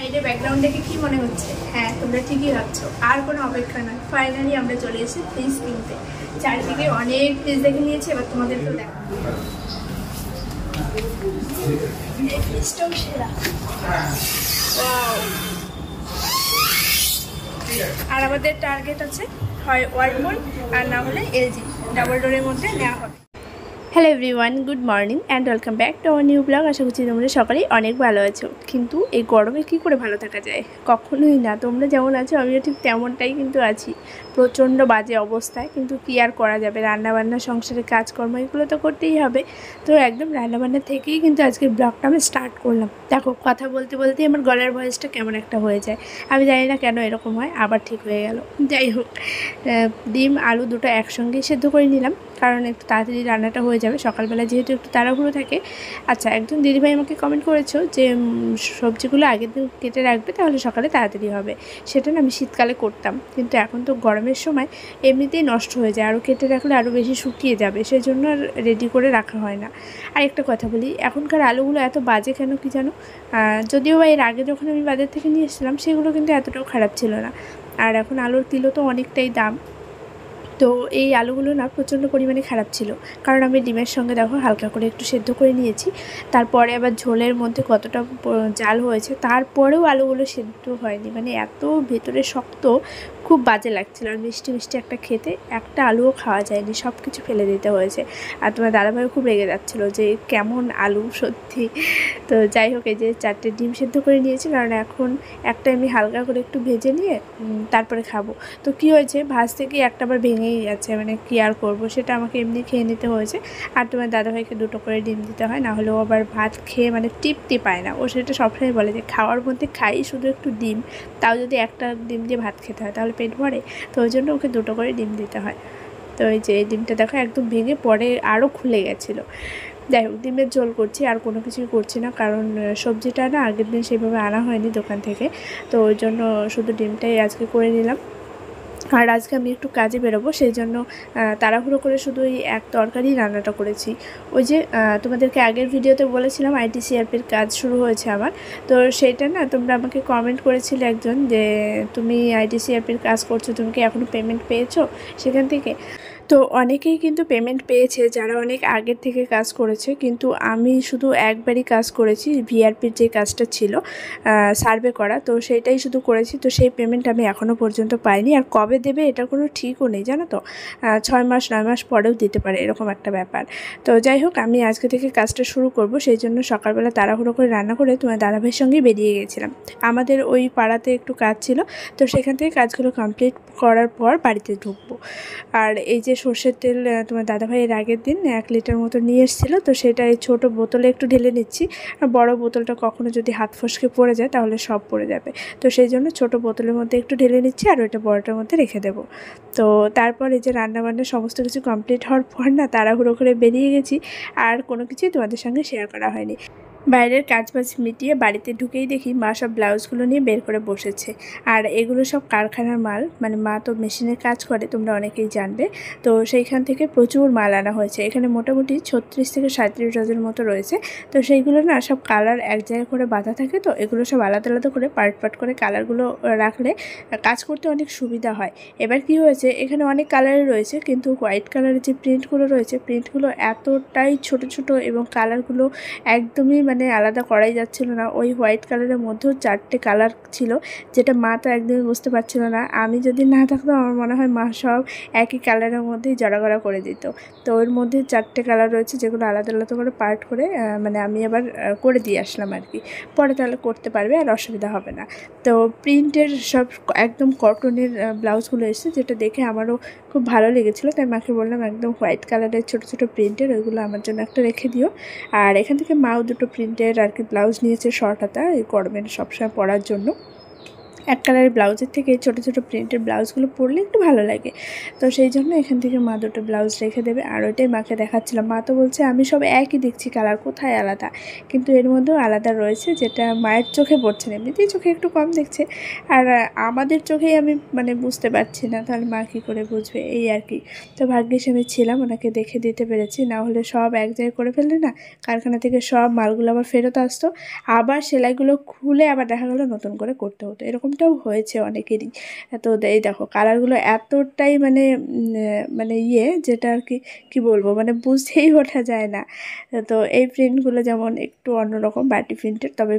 বাইরে ব্যাকগ্রাউন্ড দেখে কি মনে হচ্ছে? হ্যাঁ, তোমরা ঠিকই ভাবছো, আর কোনো অপেক্ষা নয়, ফাইনালি আমরা চলে এসেছি ফ্রিজ কিনতে। চারিদিকে অনেক ফ্রিজ দেখে নিয়েছি, এবার তোমাদেরকেও দেখো। আর আমাদের টার্গেট আছে হয় ওয়ালপুল আর না হলে এলজি, ডাবল ডোরের মধ্যে নেওয়া হবে। Hello everyone, good morning and welcome back to our new blog. আশা করছি তোমরা সকালেই অনেক ভালো আছো। কিন্তু এই গরমে কী করে ভালো থাকা যায়? কখনোই না। তোমরা যেমন আছো আমিও ঠিক তেমনটাই কিন্তু আছি, প্রচণ্ড বাজে অবস্থায়। কিন্তু কী আর করা যাবে, রান্নাবান্না, সংসারের কাজকর্ম এগুলো তো করতেই হবে। তো একদম রান্নাবান্না থেকেই কিন্তু আজকের ব্লগটা আমি স্টার্ট করলাম। দেখো, কথা বলতে বলতেই আমার গলার ভয়েসটা কেমন একটা হয়ে যায়, আমি জানি না কেন এরকম হয়, আবার ঠিক হয়ে গেল। যাই হোক, ডিম আলু দুটো একসঙ্গেই সেদ্ধ করে নিলাম, কারণ একটু তাড়াতাড়ি রান্নাটা হয়ে যাবে। সকালবেলা যেহেতু একটু তাড়াহুড়ো থাকে। আচ্ছা, একজন দিদিভাই আমাকে কমেন্ট করেছো যে সবজিগুলো আগের দিন কেটে রাখবে, তাহলে সকালে তাড়াতাড়ি হবে। সেটা না আমি শীতকালে করতাম, কিন্তু এখন তো গরমের সময় এমনিতেই নষ্ট হয়ে যায়, আরও কেটে রাখলে আরও বেশি শুকিয়ে যাবে, সেই জন্য আর রেডি করে রাখা হয় না। আর একটা কথা বলি, এখনকার আলুগুলো এত বাজে কেন কি জানো? যদিও বা এর আগে যখন আমি বাজার থেকে নিয়ে এসেছিলাম সেগুলো কিন্তু এতটাও খারাপ ছিল না। আর এখন আলুর কিলো তো অনেকটাই দাম। তো এই আলুগুলো না প্রচণ্ড পরিমাণে খারাপ ছিল, কারণ আমি ডিমের সঙ্গে দেখো হালকা করে একটু সেদ্ধ করে নিয়েছি। তারপরে আবার ঝোলের মধ্যে কতটা জাল হয়েছে, তারপরেও আলুগুলো সেদ্ধ হয়নি, মানে এত ভেতরে শক্ত, খুব বাজে লাগছিল। আর মিষ্টি মিষ্টি একটা খেতে, একটা আলুও খাওয়া যায়নি, সব কিছু ফেলে দিতে হয়েছে। আর তোমার দাদাভাইও খুব রেগে যাচ্ছিলো যে কেমন আলু সত্যি। তো যাই হোক, এই যে 4টে ডিম সেদ্ধ করে নিয়েছি, কারণ এখন একটা আমি হালকা করে একটু ভেজে নিয়ে তারপরে খাবো। তো কী হয়েছে, ভাজতে গিয়ে একটা আবার ভেঙেই গেছে, মানে কী আর করবো, সেটা আমাকে এমনি খেয়ে নিতে হয়েছে। আর তোমার দাদাভাইকে 2টো করে ডিম দিতে হয়, না হলে ও আবার ভাত খেয়ে মানে তৃপ্তি পায় না। ও সেটা সবসময় বলে যে খাওয়ার মধ্যে খাই শুধু একটু ডিম, তাও যদি একটা ডিম দিয়ে ভাত খেতে হয় তাহলে পেট ভরে। তো ওই জন্য ওকে 2টো করে ডিম দিতে হয়। তো এই যে এই ডিমটা দেখো একদম ভেঙে পরে আরও খুলে গেছিলো। যাই হোক, ডিমের ঝোল করছি, আর কোনো কিছুই করছি না, কারণ সবজিটা না আগের দিন সেভাবে আনা হয়নি দোকান থেকে। তো ওই জন্য শুধু ডিমটাই আজকে করে নিলাম। আর আজকে আমি একটু কাজে বেরোবো, সেই জন্য তাড়াহুড়ো করে শুধু এই এক তরকারি রান্নাটা করেছি। ওই যে তোমাদেরকে আগের ভিডিওতে বলেছিলাম ITCRPর কাজ শুরু হয়েছে আমার। তো সেইটা না তোমরা আমাকে কমেন্ট করেছিলে একজন, যে তুমি ITCRPর কাজ করছো, তুমি কি এখনও পেমেন্ট পেয়েছো সেখান থেকে? তো অনেকেই কিন্তু পেমেন্ট পেয়েছে, যারা অনেক আগের থেকে কাজ করেছে, কিন্তু আমি শুধু একবারই কাজ করেছি, VRPর যে কাজটা ছিল সার্ভে করা, তো সেইটাই শুধু করেছি। তো সেই পেমেন্ট আমি এখনও পর্যন্ত পাইনি, আর কবে দেবে এটা কোনো ঠিকও নেই, জানো তো। 6 মাস 9 মাস পরেও দিতে পারে, এরকম একটা ব্যাপার। তো যাই হোক, আমি আজকে থেকে কাজটা শুরু করব, সেই জন্য সকালবেলা তাড়াহুড়ো করে রান্না করে তোমার দাদাভাইয়ের সঙ্গেই বেরিয়ে গেছিলাম। আমাদের ওই পাড়াতে একটু কাজ ছিল, তো সেখান থেকে কাজগুলো কমপ্লিট করার পর বাড়িতে ঢুকবো। আর এই যে সর্ষের তেল তোমার দাদাভাইয়ের আগের দিন 1 লিটার মতো নিয়ে এসেছিলো, তো সেটা এই ছোটো বোতলে একটু ঢেলে নিচ্ছি। আর বড় বোতলটা কখনো যদি হাত ফসকে পড়ে যায় তাহলে সব পড়ে যাবে, তো সেই জন্য ছোটো বোতলের মধ্যে একটু ঢেলে নিচ্ছি, আর ওইটা বড়টার মধ্যে রেখে দেবো। তো তারপর এই যে রান্নাবান্না সমস্ত কিছু কমপ্লিট হওয়ার পর না তাড়াহুড়ো করে বেরিয়ে গেছি, আর কোনো কিছুই তোমাদের সঙ্গে শেয়ার করা হয়নি। বাইরের কাজবাজ মিটিয়ে বাড়িতে ঢুকেই দেখি মা সব ব্লাউজগুলো নিয়ে বের করে বসেছে। আর এগুলো সব কারখানার মাল, মানে মা তো মেশিনের কাজ করে, তোমরা অনেকেই জানবে। তো সেইখান থেকে প্রচুর মাল আনা হয়েছে, এখানে মোটামুটি 36 থেকে 37 ডজন মতো রয়েছে। তো সেইগুলো না সব কালার এক জায়গায় করে বাঁধা থাকে, তো এগুলো সব আলাদা আলাদা করে পার্ট করে কালারগুলো রাখলে কাজ করতে অনেক সুবিধা হয়। এবার কি হয়েছে, এখানে অনেক কালারই রয়েছে, কিন্তু হোয়াইট কালারের যে প্রিন্টগুলো রয়েছে, প্রিন্টগুলো এতটাই ছোট ছোট এবং কালারগুলো একদমই মানে আলাদা করাই যাচ্ছিল না। ওই হোয়াইট কালারের মধ্যেও 4টে কালার ছিল, যেটা মা তো একদমই বুঝতে পারছিল না। আমি যদি না থাকতাম আমার মনে হয় মা সব একই কালারের মধ্যেই জড়াগড়া করে দিত। তো ওর মধ্যে 4টে কালার রয়েছে, যেগুলো আলাদা আলাদা করে পার্ট করে মানে আমি আবার করে দিয়ে আসলাম আর কি। পরে তাহলে করতে পারবে, আর অসুবিধা হবে না। তো প্রিন্টের সব একদম কটনের ব্লাউজগুলো এসেছে, যেটা দেখে আমারও খুব ভালো লেগেছিলো, তাই মাকে বললাম একদম হোয়াইট কালারের ছোটো ছোটো প্রিন্টের ওইগুলো আমার জন্য একটা রেখে দিও। আর এখান থেকে মাও 2টো প্রিন্টের আর কি ব্লাউজ নিয়েছে, শর্ট হাতা, এই গরমের সবসময় পরার জন্য। এক কালারের ব্লাউজের থেকে ছোটো ছোটো প্রিন্টের ব্লাউজগুলো পরলে একটু ভালো লাগে। তো সেই জন্য এখান থেকে মা দুটো ব্লাউজ রেখে দেবে, আর ওইটাই মাকে দেখাচ্ছিলাম। মা তো বলছে আমি সব একই দেখছি, কালার কোথায় আলাদা, কিন্তু এর মধ্যেও আলাদা রয়েছে যেটা মায়ের চোখে পড়ছে না, এমনিতেই চোখে একটু কম দেখছে, আর আমাদের চোখেই আমি মানে বুঝতে পারছি না, তাহলে মা কী করে বুঝবে, এই আর কি। তো ভাগ্যিস আমি ছিলাম, ওনাকে দেখে দিতে পেরেছি, না হলে সব এক জায়গায় করে ফেললে না কারখানা থেকে সব মালগুলো আবার ফেরত আসতো, আবার সেলাইগুলো খুলে আবার দেখা গেলো নতুন করে করতে হতো। এরকমটাও হয়েছে অনেকেরই। তো এই দেখো কালারগুলো এতটাই মানে মানে যেটা আর কি কী বলবো, মানে বুঝতেই ওঠা যায় না। তো এই প্রিন্টগুলো যেমন একটু অন্যরকম বাটি প্রিন্টের, তবে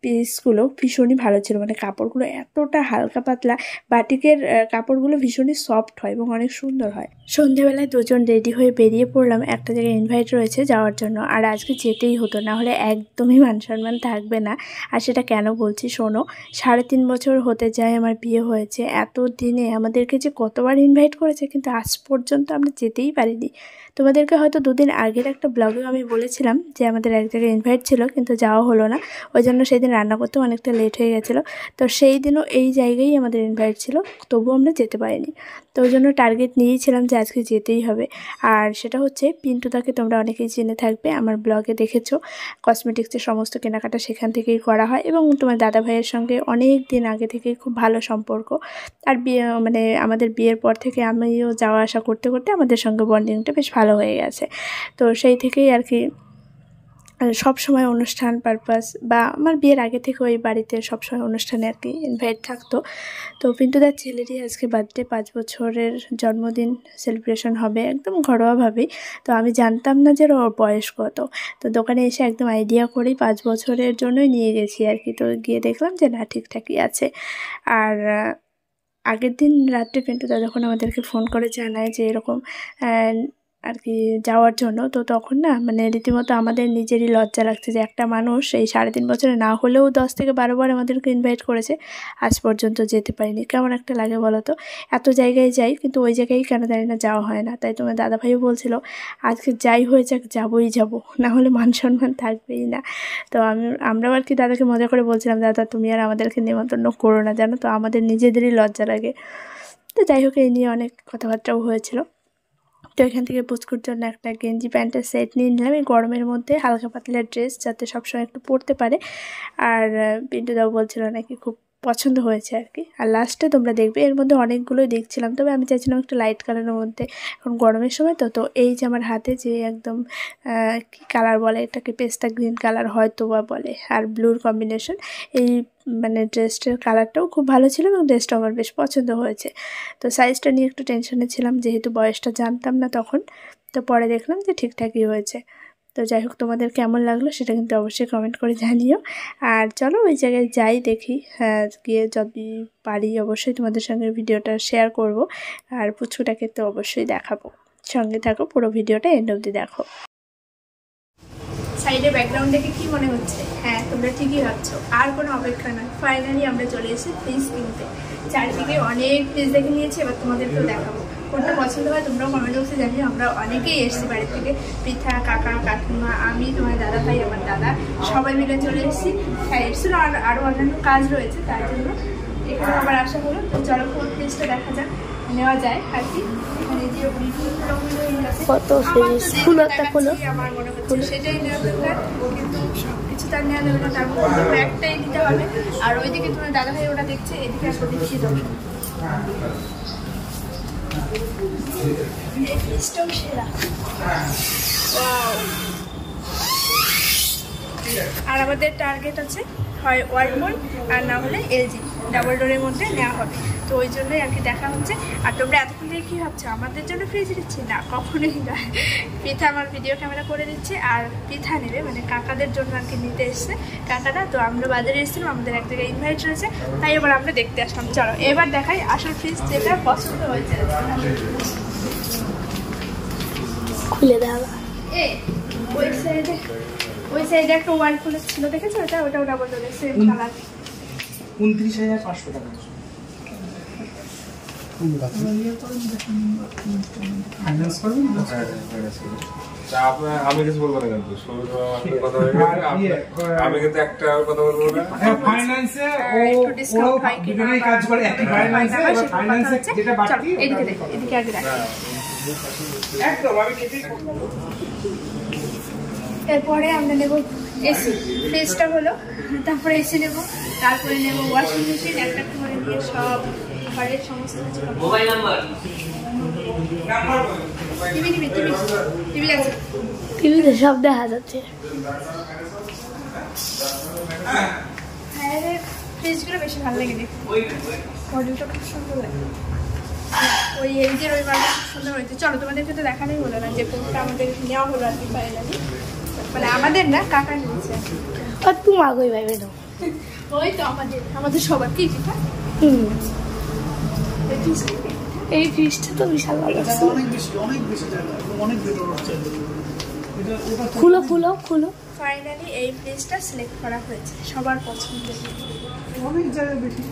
পিসগুলো ভীষণই ভালো ছিল, মানে কাপড়গুলো এতটা হালকা পাতলা, বাটিকের কাপড়গুলো ভীষণই সফট হয় এবং অনেক সুন্দর হয়। সন্ধেবেলায় দুজন রেডি হয়ে বেরিয়ে পড়লাম, একটা জায়গায় ইনভাইট রয়েছে যাওয়ার জন্য, আর আজকে যেতেই হতো, না হলে একদমই মান সম্মান থাকবে না। আর সেটা কেন বলছি শোনো, 3.5 বছর হতে যায় আমার বিয়ে হয়েছে, এত দিনে আমাদেরকে যে কতবার ইনভাইট করেছে, কিন্তু আজ পর্যন্ত আমরা যেতেই পারিনি। তোমাদেরকে হয়তো 2 দিন আগের একটা ব্লগেও আমি বলেছিলাম যে আমাদের এক জায়গায় ইনভাইট ছিল, কিন্তু যাওয়া হলো না, ওই জন্য সেই দিন রান্না করতেও অনেকটা লেট হয়ে গেছিলো। তো সেই দিনও এই জায়গায় আমাদের ইনভাইট ছিল, তবুও আমরা যেতে পারিনি। তো ওই জন্য টার্গেট নিয়েছিলাম যে আজকে যেতেই হবে। আর সেটা হচ্ছে পিন্টুদাকে তোমরা অনেকেই জেনে থাকবে, আমার ব্লগে দেখেছো, কসমেটিক্সের সমস্ত কেনাকাটা সেখান থেকেই করা হয়, এবং তোমার দাদা ভাইয়ের সঙ্গে অনেক দিন আগে থেকেই খুব ভালো সম্পর্ক। আর বিয়ে মানে আমাদের বিয়ের পর থেকে আমিও যাওয়া আসা করতে করতে আমাদের সঙ্গে বন্ডিংটা বেশ ভালো হয়ে গেছে। তো সেই থেকেই আর কি সব সময় অনুষ্ঠান পারপাস, বা আমার বিয়ের আগে থেকে ওই বাড়িতে সবসময় অনুষ্ঠানে আর কি ইনভাইট থাকতো। তো পিন্টুদার ছেলেরই আজকে বার্থডে, 5 বছরের জন্মদিন সেলিব্রেশন হবে একদম ঘরোয়াভাবেই। তো আমি জানতাম না যে ওর বয়স কত, তো দোকানে এসে একদম আইডিয়া করেই 5 বছরের জন্যই নিয়ে গেছি আর কি। তো গিয়ে দেখলাম যে না, ঠিকঠাকই আছে। আর আগের দিন রাত্রে পিন্টুদা যখন আমাদেরকে ফোন করে জানায় যে এরকম আর কি যাওয়ার জন্য, তো তখন না মানে রীতিমতো আমাদের নিজেরই লজ্জা লাগছে যে একটা মানুষ এই 3.5 বছরে না হলেও 10 থেকে 12 বার আমাদেরকে ইনভাইট করেছে, আজ পর্যন্ত যেতে পারিনি। কেমন একটা লাগে বলো তো, এত জায়গায় যাই কিন্তু ওই জায়গায় কেন জানি না যাওয়া হয় না। তাই তোমার দাদাভাইও বলছিল আজকে যাই হয়ে যাক যাবোই যাবো, না হলে মান সম্মান থাকবেই না। তো আমরাও আর কি দাদাকে মজা করে বলছিলাম, দাদা তুমি আর আমাদেরকে নিমন্ত্রণ করো না, জানো তো আমাদের নিজেদেরই লজ্জা লাগে। তো যাই হোক, এই নিয়ে অনেক কথাবার্তাও হয়েছিল। তো এখান থেকে পুচকুর জন্য একটা গেঞ্জি প্যান্টের সেট নিয়ে নিলাম, এই গরমের মধ্যে হালকা পাতলা ড্রেস, যাতে সবসময় একটু পরতে পারে। আর পিন্টুদাও বলছিল নাকি খুব পছন্দ হয়েছে আর কি। আর লাস্টে তোমরা দেখবে এর মধ্যে অনেকগুলোই দেখছিলাম, তবে আমি চাইছিলাম একটু লাইট কালারের মধ্যে, এখন গরমের সময় তো এই যে আমার হাতে যে একদম কী কালার বলে এটাকে, পেস্তা গ্রিন কালার হয়তো বা বলে, আর ব্লুর কম্বিনেশন, এই মানে ড্রেসটার কালারটাও খুব ভালো ছিল এবং ড্রেসটাও আমার বেশ পছন্দ হয়েছে। তো সাইজটা নিয়ে একটু টেনশনে ছিলাম, যেহেতু বয়সটা জানতাম না তখন, তো পরে দেখলাম যে ঠিকঠাকই হয়েছে। তো যাই হোক, তোমাদের কেমন লাগলো সেটা কিন্তু অবশ্যই কমেন্ট করে জানিও। আর চলো ওই জায়গায় যাই, দেখি গিয়ে যদি পারি অবশ্যই তোমাদের সঙ্গে ভিডিওটা শেয়ার করব, আর পুচকুটাকে তো অবশ্যই দেখাবো। সঙ্গে থাকো, পুরো ভিডিওটা এন্ড অবধি দেখো। সাইডে ব্যাকগ্রাউন্ড দেখে কী মনে হচ্ছে? হ্যাঁ, তোমরা ঠিকই ভাবছো, আর কোনো অপেক্ষা নয়, ফাইনালি আমরা চলে এসেছি ফ্রিজ কিনতে। চারিদিকে অনেক ফ্রিজ দেখে নিয়েছি, এবার তোমাদেরকেও দেখাবো। কোনটা পছন্দ হয় তোমরাও কমেন্ট বক্সে জানিও। আমরা অনেকেই এসেছি বাড়ি থেকে, পৃথা, কাকা, কাকিমা, আমি, তোমার দাদা ভাই, আমার দাদা, সবাই মিলে চলে এসেছি। হ্যাঁ, এসেছিলো আরও অন্যান্য কাজ রয়েছে, তার জন্য এখানে আবার আসা হলো। তো চলো কোন ফ্রিজটা দেখা যাক, নেওয়া যায় আর কি। এখানে যে কত ফ্রিজ আমার মনে হচ্ছে সেটাই নেওয়া দরকার, কিন্তু সবকিছু তার নেওয়া যাবে না, তার মধ্যে একটাই নিতে হবে। আর ওইদিকে তোমার দাদা ভাই ওটা দেখছে, এদিকে একটা দেখিয়ে দেবো। এই ফ্রিজটাও সেরা। আর আমাদের টার্গেট আছে হয় ওয়ালপুল আর না হলে এলজি, ডাবল ডোরের মধ্যে নেওয়া হবে। তো ওই জন্যই আর কি দেখা হচ্ছে। আর তোমরা এতক্ষণ থেকে কী ভাবছো, আমাদের জন্য ফ্রিজ দিচ্ছি না, কখনোই না। পৃথা আমার ভিডিও ক্যামেরা করে দিচ্ছে, আর পৃথা নেবে মানে কাকাদের জন্য আর কি নিতে এসছে কাকারা। তো আমরা বাজারে এসেছিলাম, আমাদের এক জায়গায় ইনভাইট রয়েছে, তাই এবার আমরা দেখতে আসলাম। চলো এবার দেখাই আসল ফ্রিজ, যেটা পছন্দ হয়েছে। খুলে দেওয়া ওই সাইডে একটা ওয়ালপুলের ছিল, দেখেছো? ওটা ডাবল ডোরের, সেম কালার, 29,500 টাকা। ফাইন্যান্স করবেন? আমি কিছু বলবো না কিন্তু কথা হয়ে গেছে আমি কিন্তু একটা কথা বলবো না ফাইন্যান্সে একটু ডিসকাউন্ট হয় কি না দুজনেই কাজ করে একই ফাইন্যান্সে ফাইন্যান্সে যেটা বাড়তি এদিকে দেখ এদিকে আগে রাখ একদম আমি কেটে এরপরে আমরা নেব এসি ফ্রিজটা হলো তারপরে এসি নেব তারপরে নেব ওয়াশিং মেশিন একটা করে নিয়ে সব ঘরের সমস্ত কিছু মোবাইল নাম্বার টিভি লাগছে টিভিতে সব দেখা যাচ্ছে। হ্যাঁ ফ্রিজগুলো বেশি ভালো লাগে দেখতে মডেলটা খুব সুন্দর লাগে ওই এলজির ওই মালটা খুব সুন্দর হয়েছে চলো তোমাদেরকে তো দেখানোই হলো না যে কোনটা আমাদের নেওয়া হলো আর কি ফাইনালি মানে আমাদের না কাকা নিয়েছে আর তুমি আগে ভাইবে দাও ওই তো আমাদের সবার কি যেটা এই ফিশটা তো বিশাল ভালো লাগছে। অনেক বেশি জায়গা অনেক বেটার হচ্ছে খুলো খুলো খুলো ফাইনালি এই ফ্রিজটা সিলেক্ট করা হয়েছে সবার পছন্দের অনেক জায়গা বেশি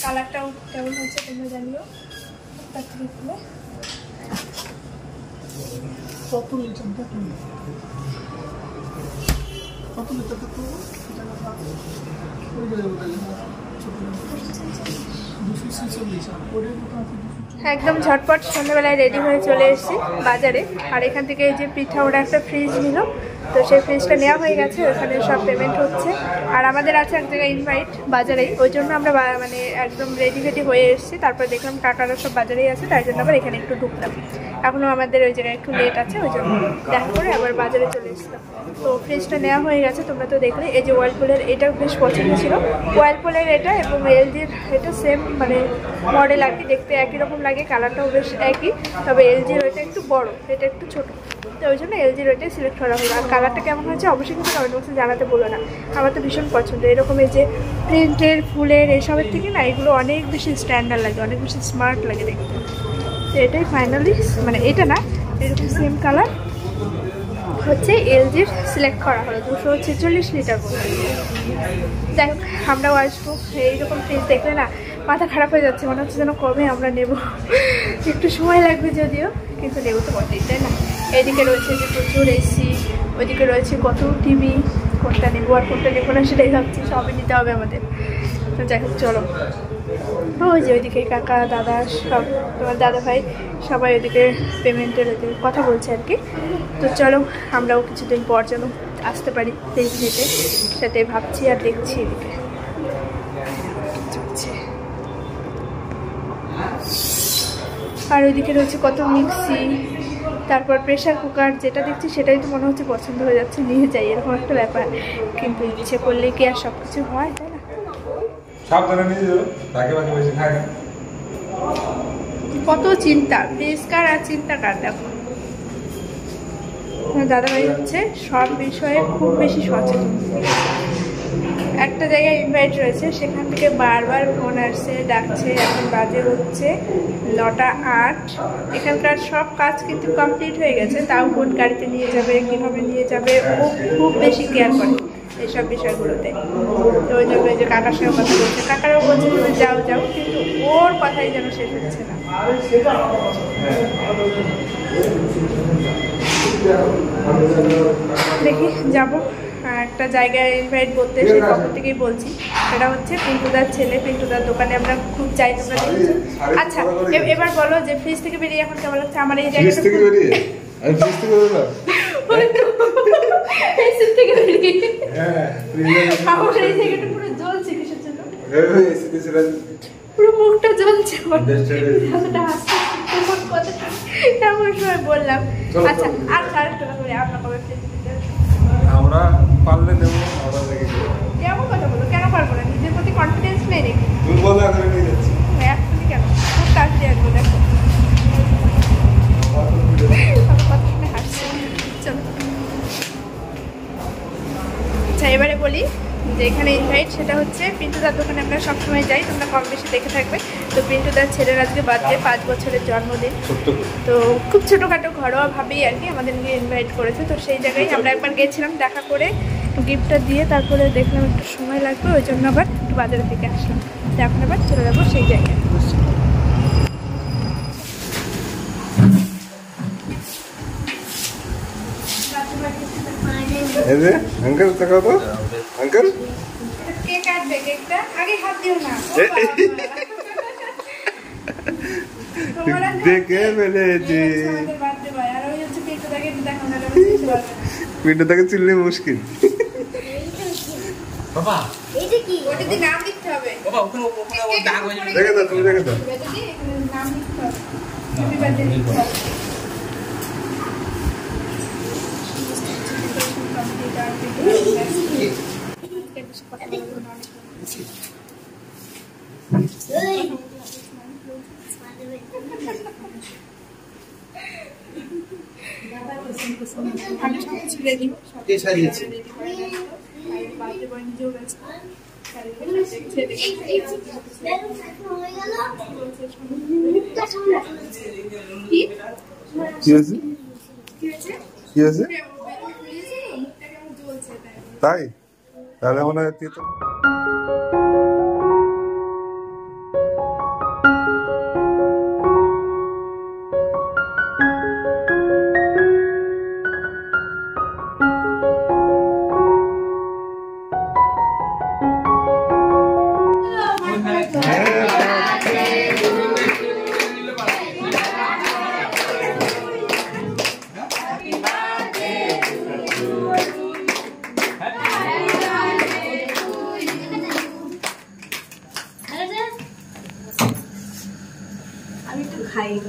কালারটাও কেমন হচ্ছে তোমরা জানিও তার থেকে খুলে কত লিটার দেখুন কত লিটার তো একদম ঝটপট সন্ধ্যাবেলায় রেডি হয়ে চলে এসেছি বাজারে আর এখান থেকে এই যে পিঠা ওরা একটা ফ্রিজ নিল তো সেই ফ্রিজটা নেওয়া হয়ে গেছে ওখানে সব পেমেন্ট হচ্ছে আর আমাদের আছে এক জায়গায় ইনভাইট বাজারেই ওই জন্য আমরা মানে একদম রেডি হয়ে এসেছি তারপর দেখলাম কাকারা সব বাজারেই আছে তাই জন্য আবার এখানে একটু ঢুকলাম এখনও আমাদের ওই জায়গায় একটু লেট আছে ওই জন্য দেখা করে আবার বাজারে চলে এসেছিলাম তো ফ্রিজটা নেওয়া হয়ে গেছে তোমরা তো দেখলে এই যে ওয়ার্লপুলের এটা বেশ পছন্দ ছিল ওয়ার্লপুলের এটা এবং এলজির এটা সেম মানে মডেল আর কি দেখতে একই রকম লাগে কালারটাও বেশ একই তবে এলজির ওইটা একটু বড় এটা একটু ছোটো তো ওই জন্য এলজির ওইটাই সিলেক্ট করা হলো আর কালারটা কেমন হয়েছে অবশ্যই কিন্তু কমেন্ট বক্সে জানাতে বলো না আমার তো ভীষণ পছন্দ এরকম এই যে প্রিন্টের ফুলের এসবের থেকে না এগুলো অনেক বেশি স্ট্যান্ডার্ড লাগে অনেক বেশি স্মার্ট লাগে দেখতে তো এটাই ফাইনালি মানে এটা না এরকম সেম কালার হচ্ছে এলজির সিলেক্ট করা হলো 246 লিটার করে যাই হোক আমরাও আসবো এইরকম ফ্রিজ দেখলে না মাথা খারাপ হয়ে যাচ্ছে মনে হচ্ছে যেন কবে আমরা নেব একটু সময় লাগবে যদিও কিন্তু নেব তো বটেই তাই না এইদিকে রয়েছে যে প্রচুর এসি ওইদিকে রয়েছে কত টিভি কোনটা নেবো আর কোনটা নেবো না সেটাই ভাবছি সবই নিতে হবে আমাদের তো যাই হোক চলো ওই যে ওইদিকে কাকা দাদা সব তোমার দাদা ভাই সবাই ওইদিকে পেমেন্টের ওইদিকে কথা বলছে আর কি তো চলো আমরাও কিছুদিন পর যেন আসতে পারি ফ্রিজ নিতে সেটাই ভাবছি আর দেখছি এদিকে আর ওইদিকে রয়েছে কত মিক্সি তারপর প্রেশার কুকার যেটা দেখছি সেটাই তো মনে হচ্ছে পছন্দ হয়ে যাচ্ছে নিয়ে যাই এরকম একটা ব্যাপার কিন্তু ইচ্ছে করলে কি আর সব কিছু হয় তাই না কত চিন্তা পরিষ্কার আর চিন্তা কার দেখো দাদাভাই হচ্ছে সব বিষয়ে খুব বেশি সচেতন একটা জায়গায় ইনভাইট রয়েছে সেখান থেকে বারবার ফোন আসছে ডাকছে এখন বাজে হচ্ছে 9:08 এখানকার সব কাজ কিন্তু কমপ্লিট হয়ে গেছে তাও কোন গাড়িতে নিয়ে যাবে কীভাবে নিয়ে যাবে ও খুব বেশি কেয়ার করে এইসব বিষয়গুলোতে তো ওই জন্য যে কাকার সঙ্গে কথা বলছে কাকারাও বলছে তুমি যাও যাও কিন্তু ওর কথাই যেন শেষ হচ্ছে না দেখি যাবো একটা জায়গায় ইনভাইট করতে সেই পক্ষ থেকেই বলছি সেটা হচ্ছে পিন্টুদার ছেলে পিন্টুদার দোকানে আমরা খুব চাই তোমরা দেখছো আচ্ছা এবার বলো যে ফ্রিজ থেকে বেরিয়ে এখন কেমন লাগছে আমার এই জায়গাটা আমার এই জায়গাটা পুরো জ্বলছে কিসের জন্য পুরো মুখটা জ্বলছে এমন সময় বললাম আচ্ছা আর আরেকটা করে আমরা কবে আমরা পারলে দেবো কেমন কথা বলো কেন পারবো না নিজের প্রতি কনফিডেন্স নেই নাকি তুমি বললে আমি নিয়ে যাচ্ছি এখনই কেন খুব তাড়াতাড়ি আসবো দেখো কথা শুনে হাসছে চলো আচ্ছা এবারে বলি যে এখানে ইনভাইট সেটা হচ্ছে পিন্টুদার দোকানে আমরা সবসময় যাই তোমরা কম বেশি দেখে থাকবে তো পিন্টুদার ছেলের আজকে বার্থডে 5 বছরের জন্মদিন তো খুব ছোটোখাটো ঘরোয়াভাবেই আর কি আমাদের নিয়ে ইনভাইট করেছে তো সেই জায়গায় আমরা একবার গেছিলাম দেখা করে গিফটটা দিয়ে তারপরে দেখলাম একটু সময় লাগবে, ওই জন্য আবার একটু বাজারের দিকে আসলাম। তো এখন আবার চলে যাবো সেই জায়গায়। अंकल तका तो अंकल কেক কাটবে, কেকটা আগে হাত দিও না। देखे मैंने जी আমাদের বার্থডে বয়, আর ওই হচ্ছে কেকটা দেখে দেখো না पिंड तक चिल्ली मुश्किल বাবা এইটা কি? ওটা দিয়ে নাম লিখতে হবে বাবা ওখানে ওখানে দাগ হয়ে যাবে देखे तो तुम देखे तो এটা দিয়ে এখানে নাম লিখতে হবে। হ্যাপি বার্থডে লিখতে হবে। আমি সব কিছু রেডি কে সাজিয়েছে বার্থডে বয় নিজেও গেছে। কি আছে তাই তাহলে মনে হয় তুই তো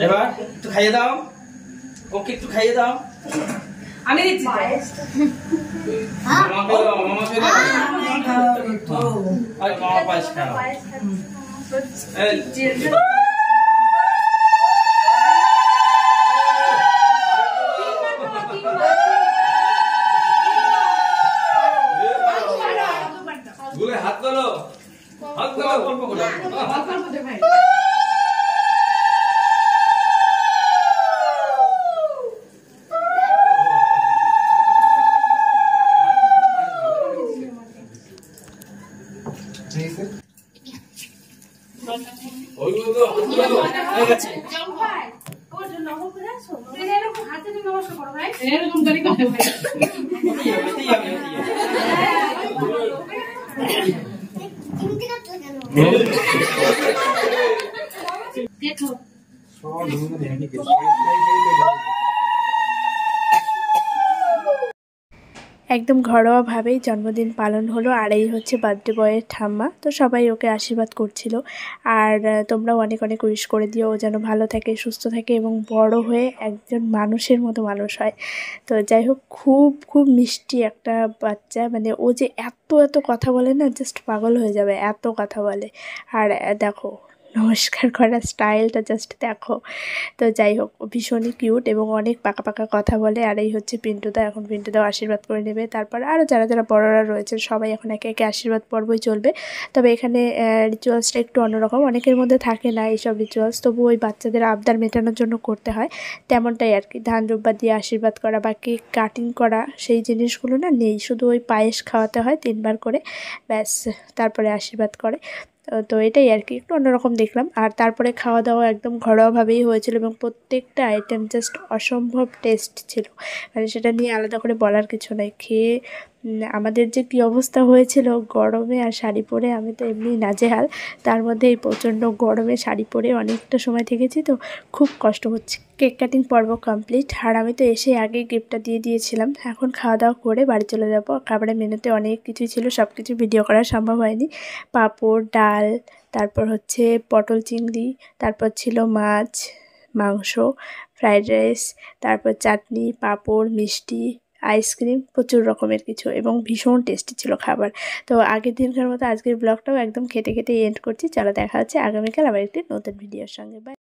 এবার একটু খাইয়ে দাও, ওকে একটু খাইয়ে দাও। আমি দিচ্ছি মামাকে দাও, মামাকে দাও। আর মামা পায়েস খাও। এই, গুলে হাত তোলো, হাত তোলো, অল্প করে। ওইগুলো তো হাত তোলো। হয়ে গেছে। এরকম করে কথা ভাই এতেই যাবে, এতেই যাবে। দেখো একদম ঘরোয়াভাবেই জন্মদিন পালন হলো। আর এই হচ্ছে বার্থডে বয়ের ঠাম্মা। তো সবাই ওকে আশীর্বাদ করছিল। আর তোমরাও অনেক অনেক উইশ করে দিও, ও যেন ভালো থাকে, সুস্থ থাকে এবং বড় হয়ে একজন মানুষের মতো মানুষ হয়। তো যাই হোক, খুব খুব মিষ্টি একটা বাচ্চা, মানে ও যে এত এত কথা বলে না, জাস্ট পাগল হয়ে যাবে, এত কথা বলে। আর দেখো নমস্কার করার স্টাইলটা জাস্ট দেখো। তো যাই হোক, ভীষণই কিউট এবং অনেক পাকা পাকা কথা বলে। আর এই হচ্ছে পিন্টুদা, এখন পিন্টুদাও আশীর্বাদ করে নেবে। তারপর আরও যারা যারা বড়রা রয়েছেন সবাই এখন একে একে আশীর্বাদ পর্বই চলবে। তবে এখানে রিচুয়ালসটা একটু অন্যরকম, অনেকের মধ্যে থাকে না এইসব রিচুয়ালস, তবু ওই বাচ্চাদের আবদার মেটানোর জন্য করতে হয়, তেমনটাই আর কি। ধান রোববার দিয়ে আশীর্বাদ করা বা কেক কাটিং করা সেই জিনিসগুলো না নেই, শুধু ওই পায়েস খাওয়াতে হয় 3 বার করে, ব্যাস, তারপরে আশীর্বাদ করে। তো এটাই আর কি, একটু অন্যরকম দেখলাম। আর তারপরে খাওয়া দাওয়া একদম ঘরোয়াভাবেই হয়েছিল এবং প্রত্যেকটা আইটেম জাস্ট অসম্ভব টেস্ট ছিল, মানে সেটা নিয়ে আলাদা করে বলার কিছু নাই। খেয়ে আমাদের যে কী অবস্থা হয়েছিল গরমে, আর শাড়ি পরে আমি তো এমনি নাজেহাল, তার মধ্যে এই প্রচণ্ড গরমে শাড়ি পরে অনেকটা সময় থেকেছি, তো খুব কষ্ট হচ্ছে। কেক কাটিং পর্ব কমপ্লিট। আর আমি তো এসে আগেই গিফটটা দিয়ে দিয়েছিলাম। এখন খাওয়া দাওয়া করে বাড়ি চলে যাব। খাবারের মেনুতে অনেক কিছুই ছিল, সব কিছু ভিডিও করা সম্ভব হয়নি। পাঁপড়, ডাল, তারপর হচ্ছে পটল চিংড়ি, তারপর ছিল মাছ, মাংস, ফ্রাইড রাইস, তারপর চাটনি, পাঁপড়, মিষ্টি, আইসক্রিম, প্রচুর রকমের কিছু, এবং ভীষণ টেস্টি ছিল খাবার। তো আগের দিনকার মতো আজকের ব্লগটাও একদম খেতে খেতে এন্ড করছি। চলো দেখা হচ্ছে আগামীকাল আবার একটি নতুন ভিডিওর সঙ্গে। বাই।